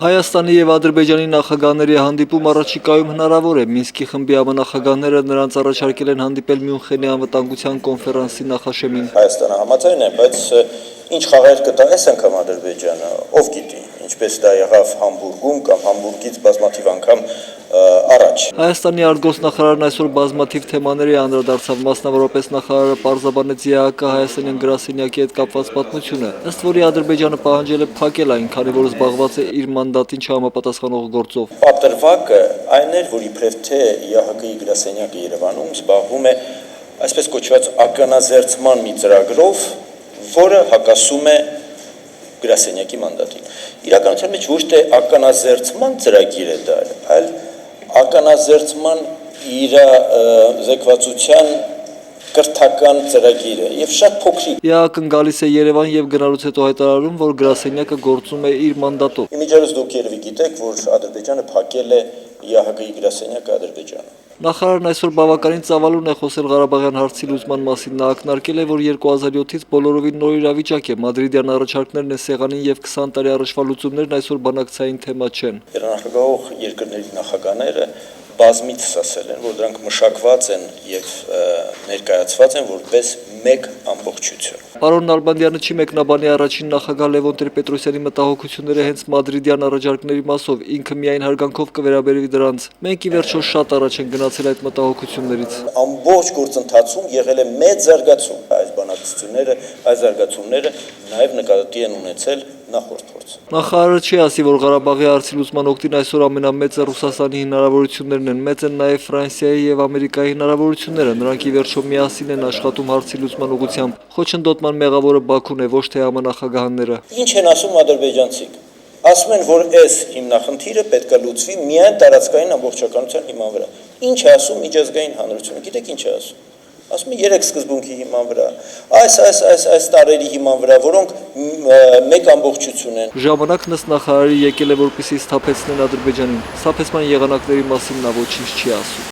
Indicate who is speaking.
Speaker 1: Հայաստանի և Ադրբեջանի նախագահների հանդիպում առաջիկայում հնարավոր է։ Մինսկի խմբի համանախագահները նրանց առաջարկել են հանդիպել Մյունխենի անվտանգության կոնֆերանսի նախաշեմին։
Speaker 2: Հայաստանը համաձայն է, բայց ինչ խաղեր կտա այս անգամ Ադրբեջանը, ով գիտի, ինչպես դա եղավ Համբուրգում կամ Համբուրգից բազմաթիվ անգամ առաջ։
Speaker 1: Հայաստանի արտգործնախարարն այսօր բազմաթիվ թեմաների անդրադարձավ, մասնավորապես նախարարը պարզաբանեց ԵԱՀԿ հայաստանյան գրասենյակի հետ կապված պատմությունը, ըստ որի Ադրբեջանը պահանջել է փակել այն, քանի որ զբաղված է իր մանդատին չհամապատասխանող գործով։
Speaker 2: Պատրվակը այն էր, որ իբրև թե ԵԱՀԿ-ի գրասենյակը Երևանում զբաղվում է այսպես կոչված ականազերծման մի ծրագրով, որը հակասում է գրասենյակի մանդատին։ Իրականության մեջ ոչ թե ականազերծման ծրագիր է դա, այլ ականազերծման իր զեկվածության կրթական ծրագիր է եւ շատ փոքրիկ։
Speaker 1: ԵԱՀԿ-ն գալիս է Երևան եւ գնալուց հետո հայտարարում, որ գրասենյակը գործում է իր մանդատով։
Speaker 2: Իմիջիայլոց դուք երևի գիտեք, որ Ադրբեջանը փակել է ԵԱՀԿ-ի գրասենյակը Ադրբեջանում։
Speaker 1: Նախարարն այսօր բավականին ծավալուն է խոսել Ղարաբաղյան հարցի լուծման մասին։ Նա ակնարկել է, որ 2007-ից բոլորովին նոր իրավիճակ է։ Մադրիդյան առաջարկներն են սեղանին եւ 20 տարի առաջվա լուծումներն այսօր բանակցային թեմա չեն։
Speaker 2: Նախագահող երկրների նախագահները բազմիցս ասել են, որ դրանք մշակված են եւ ներկայացված են որպես մեկ ամբողջություն։
Speaker 1: Պարոն Նալբանդյանը չի մեկնաբանի առաջին նախագահ Լևոն Տեր-Պետրոսյանի մտահոգությունները հենց մադրիդյան առաջարկների մասով, ինքը միայն հարգանքով կվերաբերվի դրանց։ Մենք ի վերջո շատ առաջ ենք գնացել այդ մտահոգություններից։
Speaker 2: Ամբողջ գործընթացում եղել է մեծ զարգացում, այս բանակցությունները, այս զարգացումները նաեւ նկատի են ունեցել նախորդ փորձ։
Speaker 1: Նախարարը չի ասի, որ Ղարաբաղի հարցի լուծման օգտին այսօր ամենամեծը Ռուսաստանի հնարավորություններն են, մեծ են նաև Ֆրանսիայի եւ Ամերիկայի հնարավորությունները, նրանք ի վերջո միասին են աշխատում հարցի լուծման ուղղությամբ։ Խոչընդոտման մեղավորը Բաքուն է, ոչ թե համանախագահները։
Speaker 2: Ինչ են ասում ադրբեջանցիք։ Ասում են, որ այս հիմնախնդիրը պետք է լուծվի միայն տարածքային ամբողջականության հիման վրա։ Ինչ է ասում միջազգային հանրությունը։ Գիտեք ինչ է ասում։ Ասում են 3 սկզբունքի հիման վրա, այս տարերի հիման վրա, որոնք մեկ ամբողջություն են։
Speaker 1: Ժամանակն ըստ նախարարի եկել է, որպեսզի սթափեցնեն Ադրբեջանին։ Սթափեցման եղանակների մասին նա ոչինչ չի ասում։